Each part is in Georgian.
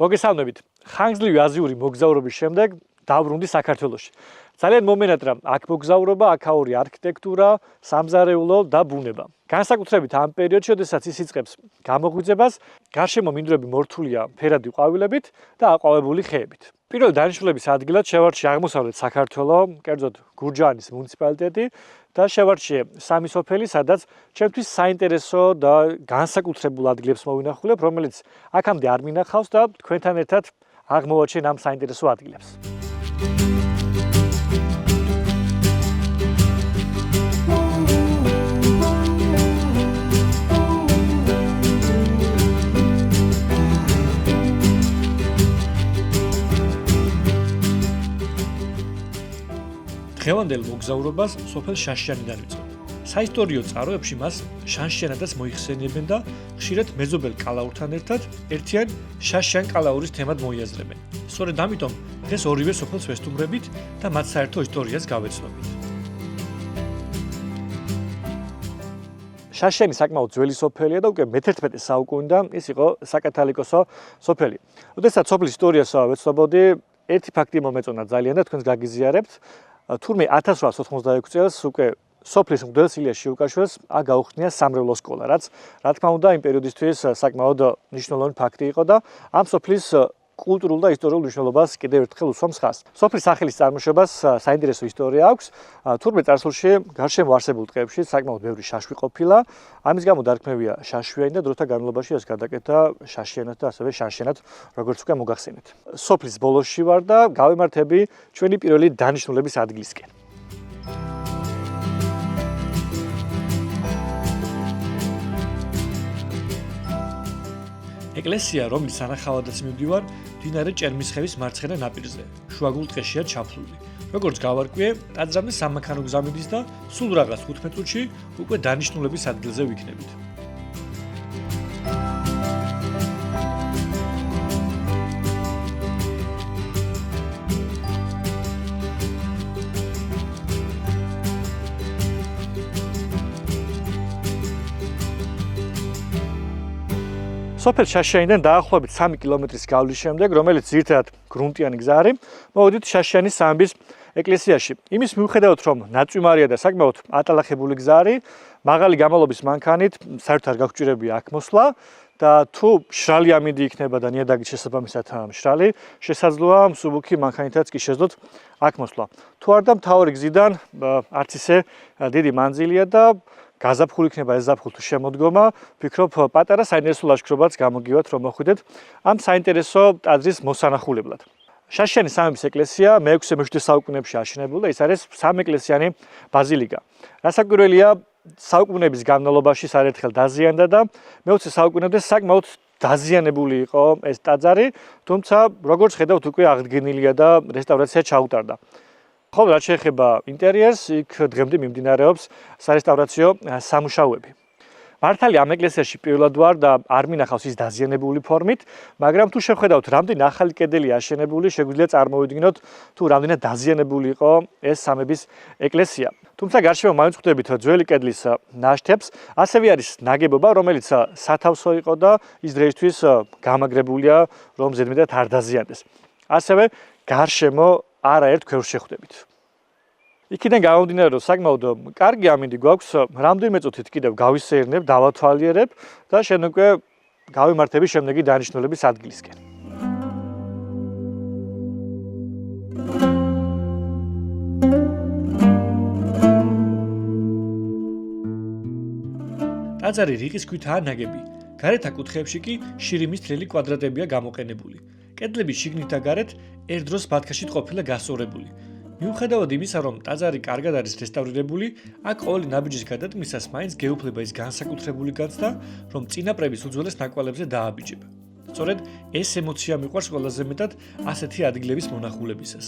მოგესალმებით. ხანგრძლივი აზიური მოგზაურობის შემდეგ დავბრუნდი საქართველოში. ძალიან მომენატრ რომ აქ მოგზაურობა, აქაური არქიტექტურა, სამზარეულო და ბუნება. განსაკუთრებით ამ პერიოდში, როდესაც ის იწყებს გამოღვიძებას, გარშემო მინდვრები მორთულია ფერადი ყვავილებით და აყვავებული ხეებით. პირველი დანიშნულების ადგილად შევარჩიე აღმოსავლეთ საქართველოს, კერძოდ გურჯაანის მუნიციპალიტეტი და შევარჩიე სამი სოფელი, სადაც ჩემთვის საინტერესო და განსაკუთრებულ ადგილებს მოვინახულებ, რომელიც აქამდე არ მინახავს და თქვენთან ერთად აღმოვაჩენ ამ საინტერესო ადგილებს. დღევანდელ მოგზაურობას სოფელ შაშიანიდან ვიწყებ. საისტორიო წყაროებში მას შანშიანადაც მოიხსენიებენ და ხშირად მეზობელ კალაურთან ერთად ერთიან შაშიან კალაურის თემად მოიაზრებენ. სწორედ ამიტომ დღეს ორივე სოფელს ვესტუმრებით და მათ საერთო ისტორიას გავეცნობით. შაშიანი საკმაოდ ძველი სოფელია და უკვე მე-11 საუკუნიდან ის იყო საკათალიკოსო სოფელი. როდესაც სოფლის ისტორიას ვეცნობოდი, ერთი ფაქტი მომეწონა ძალიან და თქვენს გაგიზიარებთ. თურმე 1886 წელს უკვე სოფლის მღვდელს ილიას შიუკაშვილს აქ გაუხსნია სამრევლო სკოლა, რაც რა თქმა უნდა იმ პერიოდისთვის საკმაოდ მნიშვნელოვანი ფაქტი იყო და ამ სოფლის კულტურულ და ისტორიულ მნიშვნელობას კიდევ ერთხელ უსვამს ხაზს. სოფლის სახელის წარმოშობას საინტერესო ისტორია აქვს. თურმე წარსულში გარშემო არსებულ ტყეებში საკმაოდ ბევრი შაშვი ყოფილა. ამის გამო დარქმევია შაშვიანი და დროთა განმავლობაში ეს გადაკეთა შაშიანად და ასევე შანშიანად, როგორც უკვე მოგახსენეთ. სოფლის ბოლოში ვარ და გავემართები ჩვენი პირველი დანიშნულების ადგილისკენ. ეკლესია, რომლის სანახავადაც მივდივარ, მდინარე ჭერმისხევის მარცხენა ნაპირზე, შუაგულ ტყეშია ჩაფლული. როგორც გავარკვიე, ტაძრამდე სამანქანო გზა მიდის და სულ რაღაც 15 წუთში უკვე დანიშნულების ადგილზე ვიქნებით. სოფელ შაშიანიდან დაახლოებით 3 კილომეტრის გავლის შემდეგ, რომელიც ძირითადად გრუნტიანი გზა არის, მოვედით შაშიანის სამების ეკლესიაში. იმის მიუხედავად, რომ ნაწვიმარია და საკმაოდ ატალახებული გზა არის, მაღალი გამალობის მანქანით საერთოდ არ გაგვჭირებია აქ მოსვლა და თუ მშრალი ამინდი იქნება და ნიადაგის შესაბამისად მშრალი, შესაძლოა მსუბუქი მანქანითაც კი შეძლოთ აქ მოსვლა. თუ არ და მთავარი გზიდან არც ისე დიდი მანძილია და გაზაფხული იქნება ეს ზაფხული თუ შემოდგომა, ვფიქრობ პატარა საინტერესო ლაშქრობაც გამოგივათ რომ მოხვიდეთ ამ საინტერესო ტაძრის მოსანახულებლად. შაშიანის სამების ეკლესია მე-6-7 საუკუნეებში აშენებულა, ის არის სამეკლესიანი ბაზილიკა. რასაკვირველია, საუკუნეების განმავლობაში საერთხელ დაზიანდა და მე-20 საუკუნემდე საკმაოდ დაზიანებული იყო ეს ტაძარი, თუმცა როგორც ხედავთ უკვე აღდგენილია და რესტავრაცია ჩაუტარდა. ხოლო რაც შეეხება ინტერიერს, იქ დღემდე მიმდინარეობს სარესტავრაციო სამუშაოები. მართალი ამ ეკლესიაში პირველად ვარ და არ მინახავს ის დაზიანებული ფორმით, მაგრამ თუ შევხედავთ, რამდენი ახალი კედელი აშენებული, შეგვიძლია წარმოვიდგინოთ, თუ რამდენად დაზიანებული იყო ეს სამების ეკლესია. თუმცა გარშემო მაინც ხვდებით ძველი კედლის ნაშთებს, ასევე არის ნაგებობა, რომელიც სათავსო იყო და ის დღეისთვის გამაგრებულია, რომ ზედმეტად არ დაზიანდეს. ასევე გარშემო არაერთ ქვევრს შეხვდებით. იქიდან გამომდინარე, რომ საკმაოდ კარგი ამინდი გვაქვს, რამდენიმე წუთით კიდევ გავისეირნებ, დავათვალიერებ და შენ უკვე გავიმართები შემდეგი დანიშნულების ადგილისკენ. ტაძარი რიყის ქვითაა ნაგები. გარეთ აკუთხეებში კი შირიმის თლილი კვადრატებია გამოყენებული. კედლები შიგნით და გარეთ ერთდროს ბათქაშით ყოფილა გასწორებული. მიუხედავად იმისა, რომ ტაძარი კარგად არის რესტავრირებული, აქ ყოველი ნაბიჯის გადატმისას მაინც გეუფლება ის განსაკუთრებული გაცდა, რომ წინაპრების უძველეს ნაკვალებზე დააბიჯებ. სწორედ ეს ემოცია მიყვარს ყველაზე მეტად ასეთი ადგილების მონახულებისას.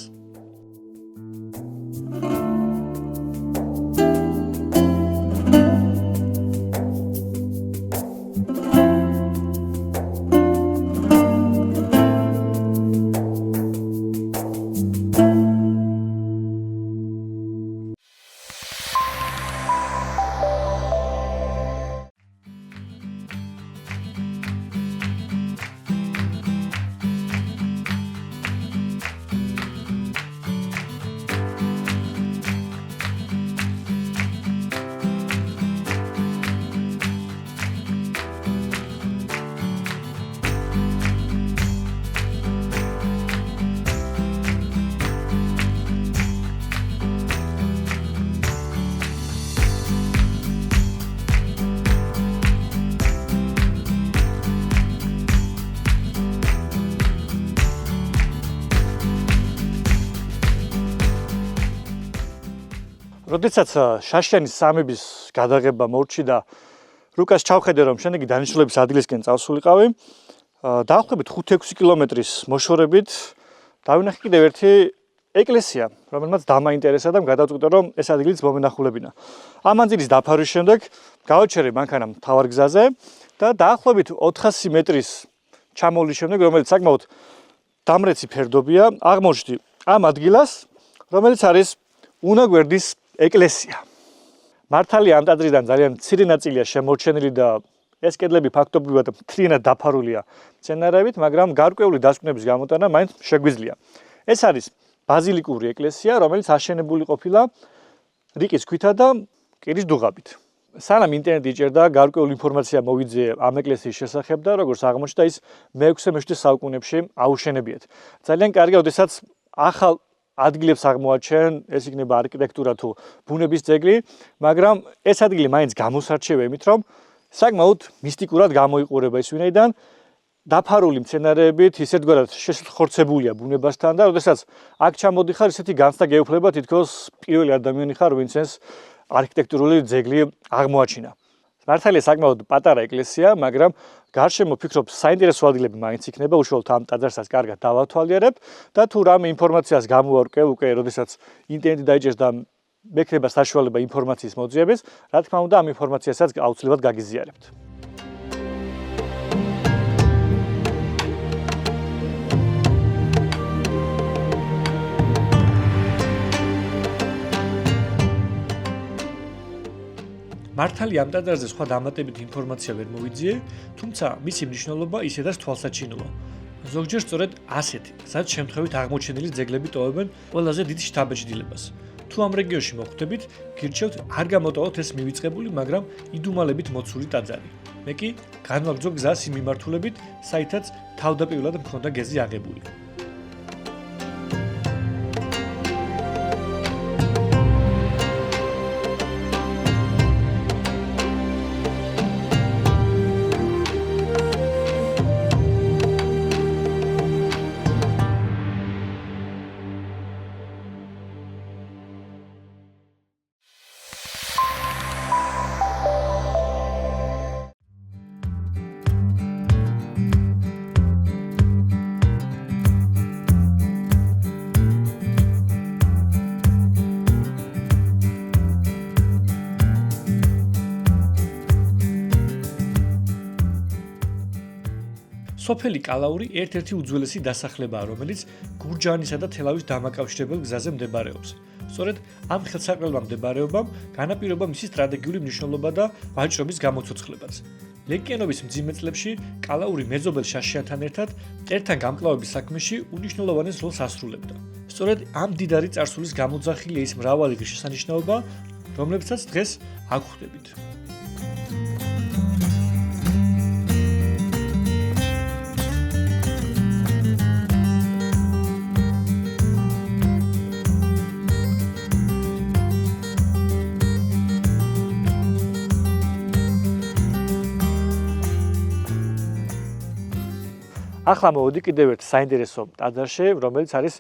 როდესაც შაშიანის სამების გადაღება მორჩი და რუკას ჩავხედე რომ შემდეგი დანიშნულების ადგილისკენ წავსულიყავი, დაახლოებით 5-6 კილომეტრის მოშორებით დავინახე კიდევ ერთი ეკლესია, რომელმაც დამაინტერესა და გადავწყვიტე რომ ეს ადგილიც მომენახულებინა. ამ ადგილის დაფარვის შემდეგ გავაჩერე მანქანა მთავარ გზაზე და დაახლოებით 400 მეტრის ჩამოვლის შემდეგ, რომელიც საკმაოდ დამრეცი ფერდობია, აღმოჩნდი ამ ადგილას, რომელიც არის უნაგვერდის ეკლესია. მართალია ამ ტაძრიდან ძალიან მცირე ნაწილია შემორჩენილი და ეს კედლები ფაქტობრივად მთლიანად დაფარულია მცენარეებით, მაგრამ გარკვეული დასკვნების გამოტანა მაინც შეგვიძლია. ეს არის ბაზილიკური ეკლესია, რომელიც აშენებული ყოფილა რიყის ქვითა და კირის დუღაბით. სანამ ინტერნეტი იჭერდა, გარკვეული ინფორმაცია მოვიძიე ამ ეკლესიის შესახებ და როგორც აღმოჩნდა, ის მე-6 საუკუნეებში აუშენებიათ. ძალიან კარგია, როდესაც ახალ ადგილებს აღმოაჩენ, ეს იქნება არქიტექტურა თუ ბუნების ძეგლი, მაგრამ ეს ადგილი მაინც გამოსარჩევია იმით, რომ საკმაოდ მისტიკურად გამოიყურება ის ვინაიდან დაფარული მცენარეებით, ისეთგვარად შესხორცებულია ბუნებასთან და როდესაც აქ ჩამოდიხარ, ისეთი განცდა გეუფლება, თითქოს პირველი ადამიანი ხარ, ვინც ეს არქიტექტურული ძეგლი აღმოაჩინა. მართალია საკმაოდ პატარა ეკლესია, მაგრამ გარშემო ფიქრობ საინტერესო ადგილები მაინც იქნება, უშუალოდ ამ ტაძარსაც კარგად დავათვალიერებ და თუ რამე ინფორმაციას გამოვარკვევ უკვე, როდესაც ინტერნეტი დაიჭერს და მექნება საშუალება ინფორმაციის მოძიების, რა თქმა უნდა, ამ ინფორმაციასაც აუცილებლად გაგიზიარებთ. მართალია ამ ტაძარზე სხვა დამატებით ინფორმაცია ვერ მოვიძიე, თუმცა მისი მნიშვნელობა ისედაც თვალსაჩინოა. ზოგჯერ სწორედ ასეთი, სადაც შემთხვევით აღმოჩენილი ძეგლები ტოვებენ ყველაზე დიდ შთაბეჭდილებას. თუ ამ რეგიონში მოხვდებით, გირჩევთ არ გამოტოვოთ ეს მივიწყებული, მაგრამ იდუმალებით მოცული ტაძარი. მე კი განვაგრძო გზას იმ მიმართულებით, საითაც თავდაპირველად მქონდა გეზი აღებული. სოფელი კალაური ერთ-ერთი უძველესი დასახლებაა, რომელიც გურჯაანისა და თელავის დამაკავშირებელ გზაზე მდებარეობს. სწორედ ამ ხელსაყრელმა მდებარეობამ განაპირობა მისი სტრატეგიული მნიშვნელობა და ვაჭრობის გამოცოცხლებაც. ლეკიანობის მძიმე წლებში კალაური მეზობელ შაშიანთან ერთად მტერთან გამკლავების საქმეში უნიშნულოვანეს როლს ასრულებდა. სწორედ ამ მდიდარი წარსულის გამოძახილია ის მრავალი ღირსშესანიშნაობა, რომლებსაც დღეს აქ ხვდებით. ახლა მოვედი კიდევ ერთ საინტერესო ტაძარში, რომელიც არის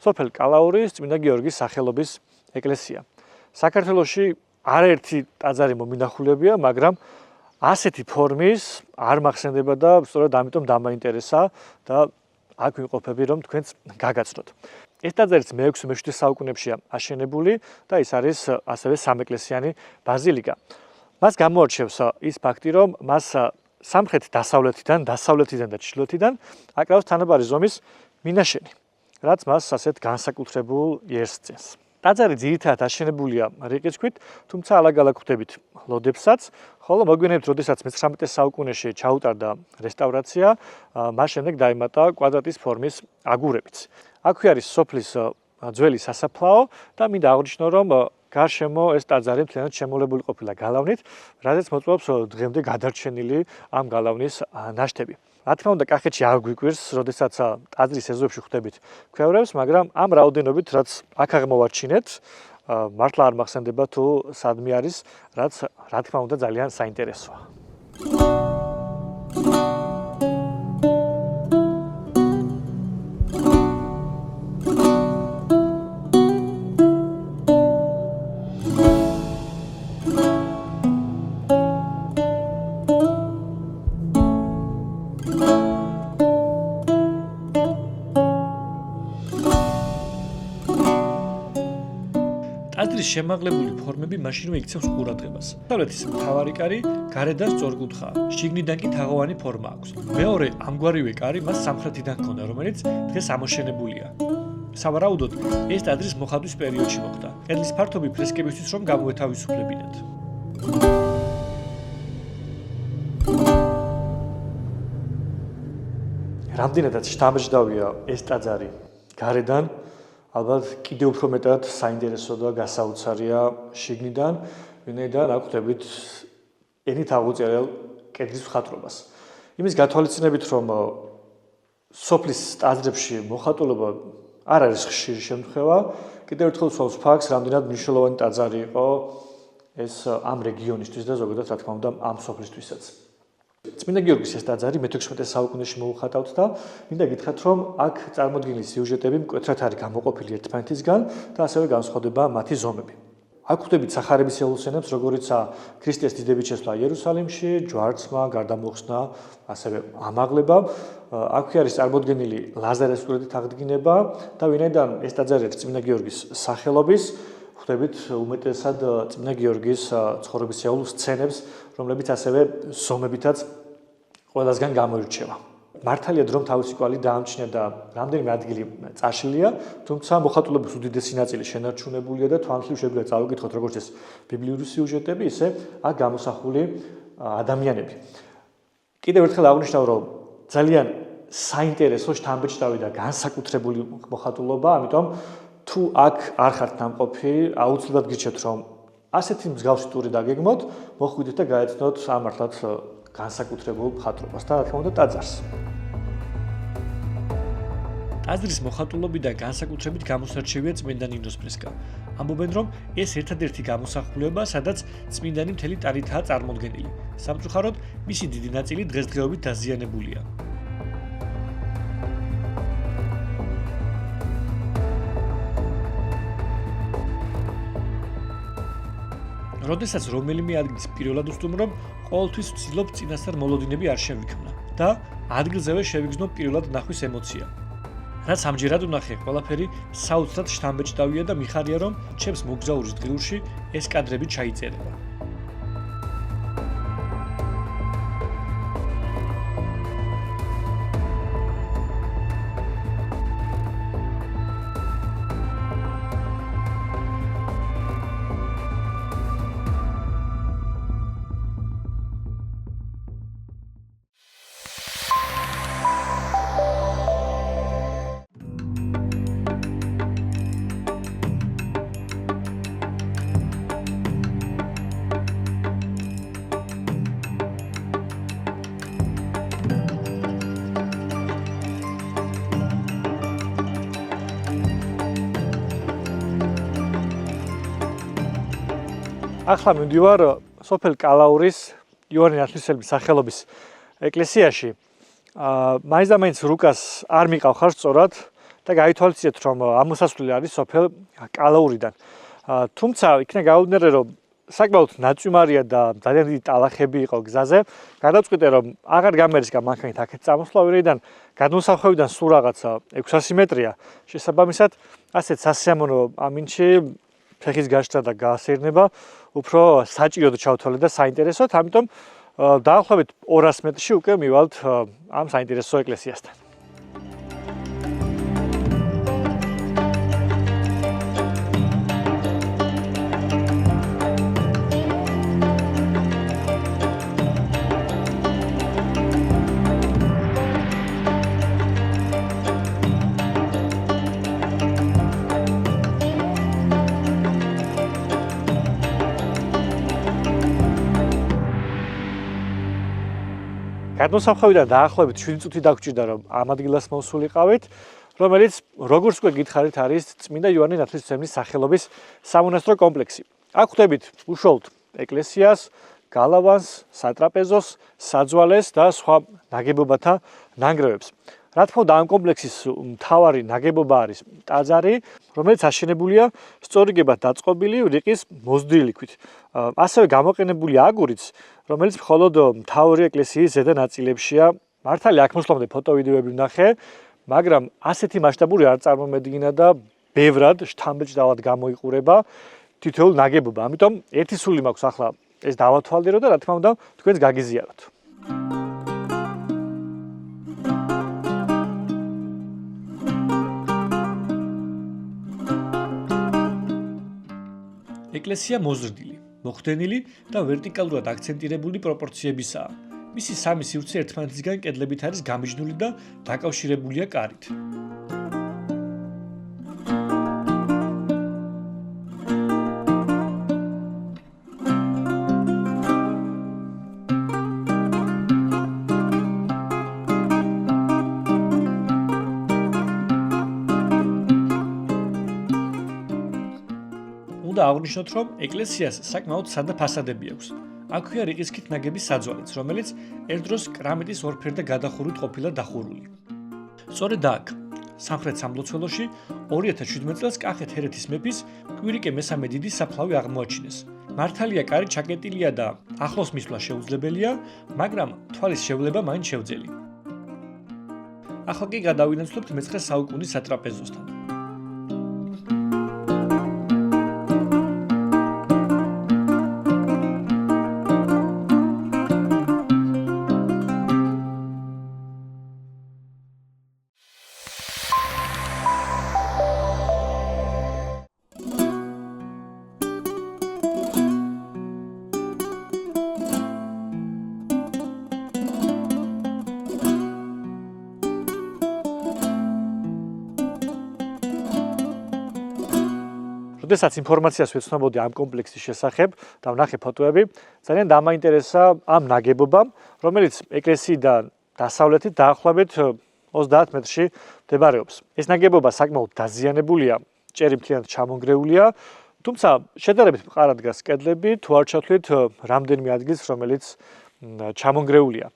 სოფელ კალაურის წმინდა გიორგის სახელობის ეკლესია. საქართველოში არაერთი ტაძარი მომინახულებია, მაგრამ ასეთი ფორმის არ მახსენდება და სწორედ ამიტომ დამაინტერესა და აქ ვიმყოფები, რომ თქვენც გაგაცნოთ. ეს ტაძარიც მე-6 საუკუნეებშია აშენებული და ის არის ასევე სამეკლესიანი ბაზილიკა. მას გამოარჩევს ის ფაქტი, რომ მას სამხრეთ-დასავლეთიდან და ჩრდილოეთიდან აკრავს თანაბარი ზომის მინაშენი, რაც მას ასეთ განსაკუთრებულ იერს წენს. ტაძარი ძირითადად აშენებულია რიყის ქვით, თუმცა ალაგ-ალაგ ხვდებით ლოდებსაც, ხოლო მოგვიანებით, როდესაც მე-19 საუკუნეში ჩაუტარდა რესტავრაცია, მას შემდეგ დაემატა კვადრატის ფორმის აგურებიც. აქვე არის სოფლის ძველი სასაფლაო და მინდა აღვნიშნო, რომ გარშემო ეს ტაძარი მთლიანად შემოვლებული ყოფილა გალავნით, რაზეც მოწმობს დღემდე გადარჩენილი ამ გალავნის ნაშთები. რა თქმა უნდა, კახეთში არ გვიკვირს, როდესაც ტაძრის ეზოებში ხვდებით ქვევრებს, მაგრამ ამ რაოდენობით, რაც აქ აღმოვაჩინეთ, მართლა არ მახსენდება თუ სადმე არის, რაც რა თქმა უნდა ძალიან საინტერესოა. ტაძრის შემაღლებული ფორმები მაშინვე იქცევს ყურადღებას. დასავლეთის მთავარი კარი გარედან სწორკუთხაა, შიგნიდან კი თაღოვანი ფორმა აქვს. მეორე ამგვარივე კარი მას სამხრეთიდან ჰქონდა, რომელიც დღეს ამოშენებულია. სავარაუდოდ, ეს ტაძრის მოხატვის პერიოდში მოხდა. კედლის ფართობი ფრესკებისთვის რომ გამოეთავისუფლებინათ. რამდენადაც შთამბეჭდავია ეს ტაძარი გარედან, ალბათ კიდევ უფრო მეტად საინტერესო და გასაოცარია შიგნიდან, ვინაიდან აქ ხვდებით ენით აღუწერელ კედლის მხატვრობას. იმის გათვალისწინებით, რომ სოფლის ტაძრებში მოხატულობა არ არის ხშირი შემთხვევა, კიდევ ერთხელ ვსვამს ფაქტს, რამდენად მნიშვნელოვანი ტაძარი იყო ეს ამ რეგიონისთვის და ზოგადად რა თქმა უნდა ამ სოფლისთვისაც. წმინდა გიორგის ეს ტაძარი მე-16 საუკუნეში მოუხატავთ და მინდა გითხრათ, რომ აქ წარმოდგენილი სიუჟეტები მკვეთრად არის გამოყოფილი ერთმანეთისგან და ასევე განსხვავდება მათი ზომები. აქ ხვდებით სახარების ელუსენებს, როგორიცაა ქრისტეს დიდების შესვლა იერუსალიმში, ჯვარცმა, გარდამოხსნა, ასევე ამაღლება. აქ არის წარმოდგენილი ლაზარეს სურათით აღდგინება და ვინაიდან ეს ტაძარი არის წმინდა გიორგის სახელობის, ხვდებით უმეტესად წმინდა გიორგის ცხოვრებისეულ სცენებს, რომლებიც ასევე ზომებითაც ყველასგან გამოირჩევა. მართალია რომ თავისი კვალი დაამჩნია და რამდენიმე ადგილი წაშლილია, თუმცა მოხატულობის უდიდესი ნაწილი შენარჩუნებულია და თვალხილ შეგვიძლია წავიკითხოთ როგორც ეს ბიბლიური სიუჟეტები, ისე აქ გამოსახული ადამიანები. კიდევ ერთხელ აღნიშნავ, რომ ძალიან საინტერესო, შთამბეჭდავი და განსაკუთრებული მოხატულობა, ამიტომ თუ აქ არ ხართ ნამყოფი, აუცილებლად გირჩევთ, რომ ასეთი მსგავსი ტური დაგეგმოთ, მოხვიდეთ და გაეცნოთ ამ მართლაც განსაკუთრებულ მხატვრობას და რა თქმა უნდა ტაძარს. ტაძრის მოხატულობიდან განსაკუთრებით გამოსარჩევია წმინდა ნინოს ფრესკა. ამბობენ, რომ ეს ერთადერთი გამოსახულება, სადაც წმინდანი მთელი ტარითაა წარმოდგენილი. სამწუხაროდ, მისი დიდი ნაწილი დღესდღეობით დაზიანებულია. როდესაც რომელიმე ადგილს პირველად ვსტუმრობ, ყოველთვის ვცდილობ წინასწარ მოლოდინები არ შევიქმნა და ადგილზევე შევიგრძნო პირველად ნახვის ემოცია. რაც ამჯერად ვნახე, ყველაფერი საოცრად შთამბეჭდავია და მიხარია, რომ ჩემს მოგზაურის დღიურში ეს კადრები ჩაიწერება. ახლა მივდივარ სოფელ კალაურის იოანე ნათლისმცემლის სახელობის ეკლესიაში. მაინც და მაინც რუკას არ მიყავ ხარ სწორად და გაითვალისწინეთ, რომ ამოსასვლელი არის სოფელ კალაურიდან. თუმცა იქნა გაუვნერე, რომ საკმაოდ ნაწვიმარია და ძალიან დიდი ტალახები იყო გზაზე. გადავწყვიტე, რომ აღარ გამერისკა მანქანით აქეთ წამოსვლა, ვინაიდან გადმოსახვევიდან სულ რაღაცა 600 მეტრია. შესაბამისად, ასეთ სასიამოვნო ამინჩი ფეხის გაშრა და გაასეირნება უფრო საჭიროდ ჩავთვალე და საინტერესოდ, ამიტომ დაახლოებით 200 მეტრში უკვე მივალთ ამ საინტერესო ეკლესიასთან. გადმოსახვევიდან დაახლოებით 7 წუთი დაგჭირდა, რომ ამ ადგილას მოვსულიყავით, რომელიც როგორც უკვე გითხარით, არის წმინდა იოანე ნათლისმცემლის სახელობის სამონასტრო კომპლექსი. აქ ხვდებით უშუალოდ ეკლესიას, გალავანს, სატრაპეზოს, საძვალეს და სხვა ნაგებობათა ნანგრევებს. რა თქმა უნდა, ამ კომპლექსის მთავარი ნაგებობა არის ტაძარი, რომელიც აშენებულია სწორიგებად დაწყობილი რიყის მოზრდილი ქვით. ასევე გამოყენებულია აგურიც, რომელიც მხოლოდ მთავარი ეკლესიის ზედა ნაწილებშია. მართალია აქ მოსვლამდე ფოტო-ვიდეოები ვნახე, მაგრამ ასეთი მასშტაბური არ წარმომედგინა და ბევრად შთამბეჭდავად გამოიყურება. თითოეულ ნაგებობა. ამიტომ ერთი სული მაქვს ახლა ეს დავათვალიერო და რა თქმა უნდა თქვენს გაგიზიაროთ. ეკლესია მოზრდილი, მოხდენილი და ვერტიკალურად აქცენტირებული პროპორციებისაა. მისი სამი სივრცე ერთმანეთისგან კედლებით არის გამიჯნული და დაკავშირებულია კარით. უნდა აღვნიშნოთ, რომ ეკლესიას საკმაოდ სადა ფასადები აქვს. აქვეა რიყის ქვით ნაგები საძვალეც, რომელიც ერთდროს კრამიტის ორფერდა გადახურვით ყოფილა დახურული. სწორედ აქ, სამხრეთ სამლოცველოში 2017 წელს კახეთ-ჰერეთის მეფის კვირიკე მესამე დიდის საფლავი აღმოაჩინეს. მართალია კარი ჩაკეტილია და ახლოს მისვლა შეუძლებელია, მაგრამ თვალის შევლება მაინც შევძელი. ახლა კი გადავინაცვლებთ მე-19 საუკუნის სატრაპეზოსთან. როდესაც ინფორმაციას ვეცნობოდი ამ კომპლექსის შესახებ და ვნახე ფოტოები, ძალიან დამაინტერესა ამ ნაგებობამ, რომელიც ეკლესიიდან დასავლეთით დაახლოებით 30 მეტრში მდებარეობს. ეს ნაგებობა საკმაოდ დაზიანებულია, ჭერი მთლიანად ჩამონგრეულია, თუმცა შედარებით მყარად დგას კედლები, თუ არ ჩათვლით რამდენიმე ადგილს, რომელიც ჩამონგრეულია.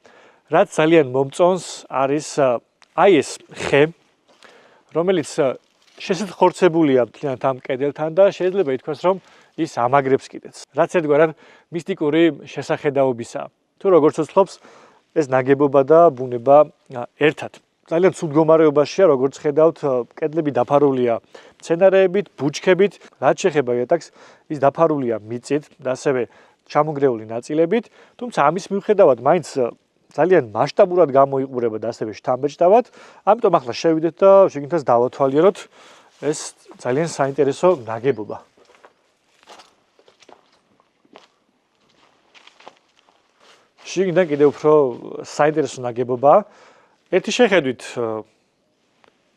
რაც ძალიან მომწონს არის აი ეს ხე, რომელიც შესაძხორცებულია მთლიანად ამ კედელთან და შეიძლება ითქვას, რომ ის ამაგრებს კიდეც. რაც ერთგვარად მისტიკური შესახედაობისაა. თუ როგორც უცლობს ეს ნაგებობა და ბუნება ერთად. ძალიან ცუდ მდგომარეობაშია, როგორც ხედავთ, კედლები დაფარულია მცენარეებით, ბუჩქებით, რაც შეეხება იატაკს, ის დაფარულია მიწით და ასევე ჩამონგრეული ნაწილებით, თუმცა ამის მიუხედავად მაინც ძალიან მასშტაბურად გამოიყურება და ასევე შთამბეჭდავად, ამიტომ ახლა შევიდეთ და შეგინთას დავათვალიეროთ ეს ძალიან საინტერესო ნაგებობა. შიგნიდან კიდევ უფრო საინტერესო ნაგებობაა. ერთი შეხედვით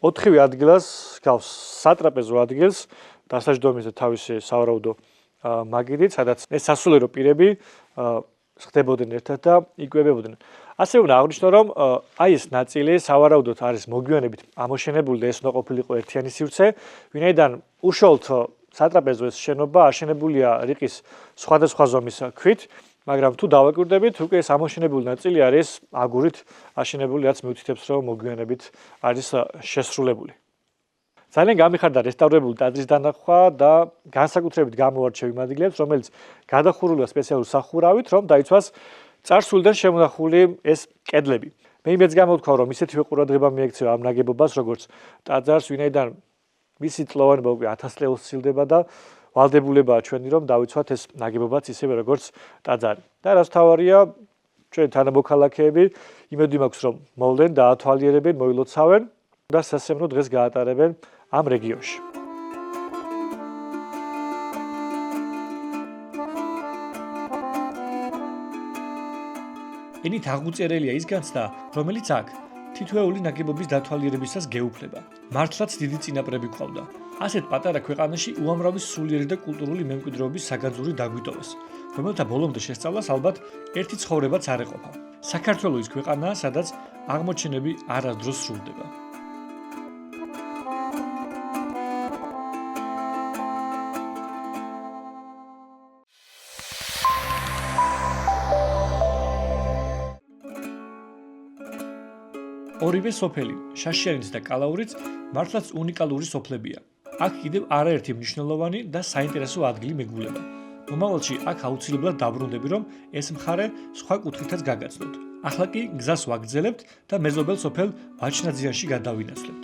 4-ვე ადგილას გავს სატრაპეზო ადგილს, დასაჯდომის და თავისი სავარაუდო მაგიდით, სადაც ეს სასულიერო პირები ხდებოდნენ ერთად და იკვებებოდნენ. ასე უნდა აღვნიშნო, რომ აი ეს ნაწილი სავარაუდოდ არის მოგვიანებით ამოშენებული და ეს უნდა ყოფილიყო ერთიანი სივრცე, ვინაიდან უშუალოდ სატრაპეზო ეს შენობა აშენებულია რიყის სხვადასხვა ზომის ქვით, მაგრამ თუ დავაკვირდებით, უკვე ეს ამოშენებული ნაწილი არის აგურით აშენებული, რაც მიუთითებს, რომ მოგვიანებით არის შესრულებული. ძალიან გამიხარდა რესტავრებული ტაძრის დანახვა და განსაკუთრებით გამოარჩევ იმ ადგილებს, რომელიც გადახურულია სპეციალური სახურავით, რომ დაიცვას წარსულიდან შემონახული ეს კედლები. მე იმედს გამოვთქვა, რომ ისეთივე ყურადღება მიექცევა ამ ნაგებობას, როგორც ტაძარს, ვინაიდან მისი წლოვანება უკვე 1000 წელს სცილდება და ვალდებულებაა ჩვენი, რომ დავიცვათ ეს ნაგებობაც ისევე როგორც ტაძარი. და რაც თავარია, ჩვენი თანამოქალაქეები იმედი მაქვს, რომ მოვლენ და ათვალიერებენ, მოილოცავენ და სასიამოვნო დღეს გაატარებენ ამ რეგიონში. ენით აღმოწერელია ის განცდა, რომელიც აქ თითოეული ნაგებობის დათვალიერებისას გეუფლება. მართლაც დიდი წინაპრები ყავდა. ასეთ პატარა ქვეყანაში უამრავი სულიერი და კულტურული მემკვიდრეობის საგანძური დაგვიტოვეს, რომელთა ბოლომდე შესწავლას ალბათ ერთი ცხოვრებაც არ ეყოფა. საქართველო ის ქვეყანაა, სადაც აღმოჩენები არასდროს სრულდება. ორივე სოფელი, შაშიანიც და კალაურიც მართლაც უნიკალური სოფლებია. აქ კიდევ არაერთი მნიშვნელოვანი და საინტერესო ადგილი მეგულება. მომავალში აქ აუცილებლად დაბრუნდები, რომ ეს მხარე სხვა კუთხითაც გაგაცნოთ. ახლა კი გზას ვაგრძელებთ და მეზობელ სოფელ ვაჩნაძიანში გადავინაცვლებთ.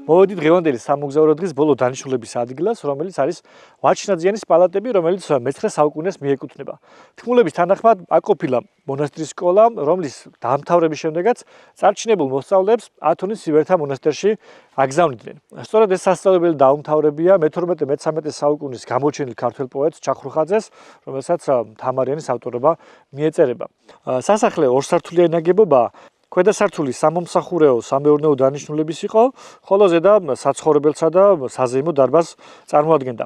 მოვედით დღევანდელი სამოგზაურო დღის ბოლო დანიშნულების ადგილას, რომელიც არის ვაჩნაძიანის პალატები, რომელიც მე-19 საუკუნეს მიეკუთვნება. თქმულების თანახმად, აქ ყოფილა მონასტრის სკოლა, რომლის დაამთავრების შემდეგაც წარჩინებულ მოსწავლეებს ათონის სივერთა მონასტერში აგზავნიდნენ. სწორედ ეს სასწავლებელი დაუმთავრებია მე-12-მე-13 საუკუნის გამოჩენილ ქართველ პოეტს ჩახრუხაძეს, რომელსაც თამარიანის ავტორობა მიეწერება. სასახლე ორსართულიანი ნაგებობაა. ქვედა სართული სამომსახურეო სამეურნეო დანიშნულების იყო, ხოლო ზედა საცხოვრებელსა და საზეიმო დარბაზს წარმოადგენდა.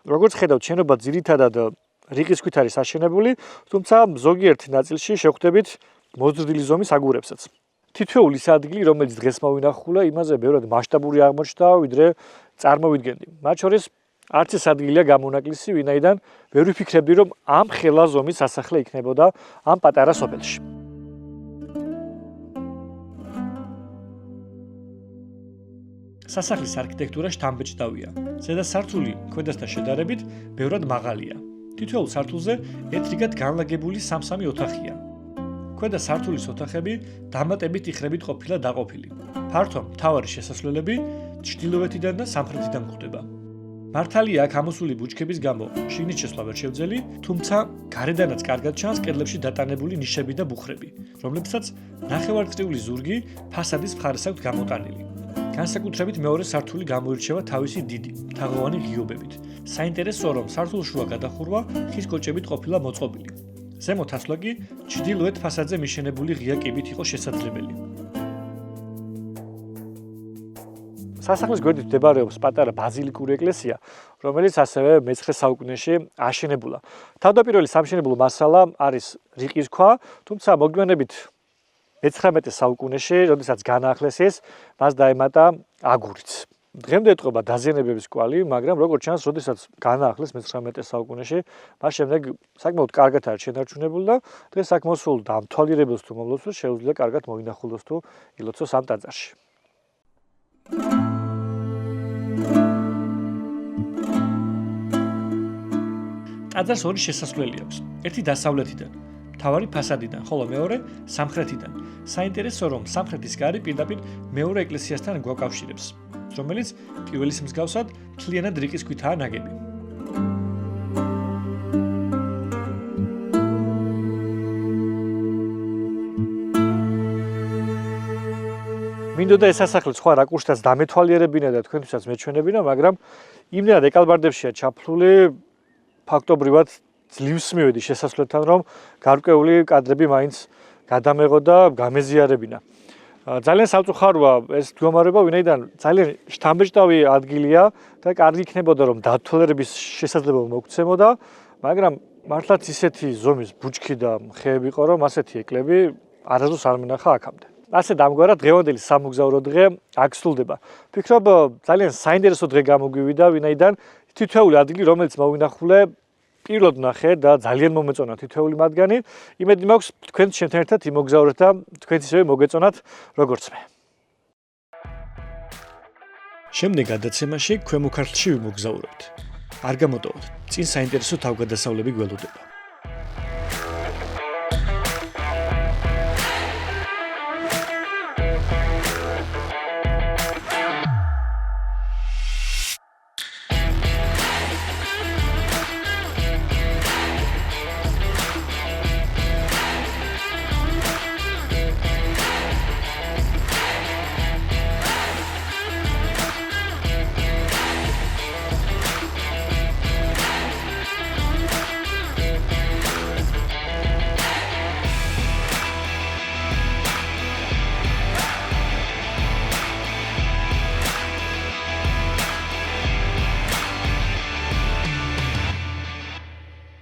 როგორც ხედავთ, შენობა ძირითადად რიყის ქვით არის აშენებული, თუმცა ზოგიერთ ნაწილში შევხვდებით მოზრდილი ზომის აგურებსაც. თითოეული ის ადგილი, რომელიც დღეს მოვინახულა, იმაზე ბევრად მასშტაბური აღმოჩნდა, ვიდრე წარმოვიდგენდი. მათ შორის არც ეს ადგილია გამონაკლისი, ვინაიდან ვერ ვიფიქრებდი, რომ ამ ხელა ზომის სასახლე იქნებოდა ამ პატარა სოფელში. სასახლის არქიტექტურა შთამბეჭდავია. ზედა სართული ქვედასთან შედარებით ბევრად მაღალია. თითოეულ სართულზე ერთრიგად განლაგებული სამ-სამი ოთახია. ქვედა სართულის ოთახები დამატებით იხრებით ყოფილა დაყოფილი. ფართო მთავარი შესასვლელები ჩრდილოეთიდან და სამხრეთიდან გვხვდება. მართალია აქ ამოსული ბუჩქების გამო შიგნით შესვლა ვერ შევძელი, თუმცა გარედანაც კარგად ჩანს კედლებში დატანებული ნიშები და ბუხრები, რომლებსაც ნახევარწრიული ზურგი ფასადის მხარეს აქვს გამოტანილი. განსაკუთრებით მეორე სართული გამოირჩევა თავისი დიდი, თაღოვანი ღიობებით. საინტერესოა, რომ სართულშუა გადახურვა ხის კოჭებით ყოფილა მოწყობილი. ზემოთ ასვლა კი ჩრდილოეთ ფასადზე მიშენებული ღია კიბით იყო შესაძლებელი. სასახლის გვერდით მდებარეობს პატარა ბაზილიკური ეკლესია, რომელიც ასევე მე-19 საუკუნეში აშენებულა. თავდაპირველი სამშენებლო მასალა არის რიყის ქვა, თუმცა მოგვიანებით მე-19 საუკუნეში, როდესაც განაახლეს ეს, მას დაემატა აგურიც. დღემდე ეტყობა დაზიანებების კვალი, მაგრამ როგორც ჩანს, როდესაც განაახლეს მე-19 საუკუნეში, მას შემდეგ საკმაოდ კარგად არის შენარჩუნებული და დღეს აქ მოსულ დამთვალიერებელს თუ მომლოცველს შეუძლია კარგად მოინახულოს თუ ილოცოს ამ ტაძარში. ტაძარს ორი შესასვლელი აქვს. ერთი დასავლეთიდან, მთავარი ფასადიდან, ხოლო მეორე სამხრეთიდან. საინტერესოა, რომ სამხრეთის კარი პირდაპირ მეორე ეკლესიასთან გვაკავშირებს, რომელიც პირველის მსგავსად მთლიანად რიყის ქვითაა ნაგები. მინდოდა ეს სასახლე სხვა რაკურსთაც დამეთვალიერებინა და თქვენთვისაც მეჩვენებინა, მაგრამ იმდენად ეკალბარდებშია ჩაფლული, ფაქტობრივად ძლივს მივედი შესასვლელთან, რომ გარკვეული კადრები მაინც გადამეღო და გამეზიარებინა. ძალიან სამწუხაროა ეს მდგომარეობა, ვინაიდან ძალიან შთამბეჭდავი ადგილია და კარგი იქნებოდა, რომ დათვალიერების შესაძლებლობა მოგცემოდა, მაგრამ მართლაც ისეთი ზომის ბუჩქი და ხეები იყო, რომ ასეთი ეკლები არასდროს არ მინახა აქამდე. ასე დამგვარად დღევანდელი სამოგზაურო დღე აქ სრულდება. ვფიქრობ, ძალიან საინტერესო დღე გამოგვივიდა, ვინაიდან თითოეული ადგილი, რომელიც მოვინახულე, პირველად ვნახე და ძალიან მომეწონა თითოეული მათგანი. იმედი მაქვს, თქვენც ჩემთან ერთად იმოგზაურეთ და თქვენც ისევე მოგეწონათ, როგორც მე. შემდეგ გადაცემაში ქვემო ქართლში ვიმოგზაურებთ. არ გამოტოვოთ, წინ საინტერესო თავგადასავლები გველოდება.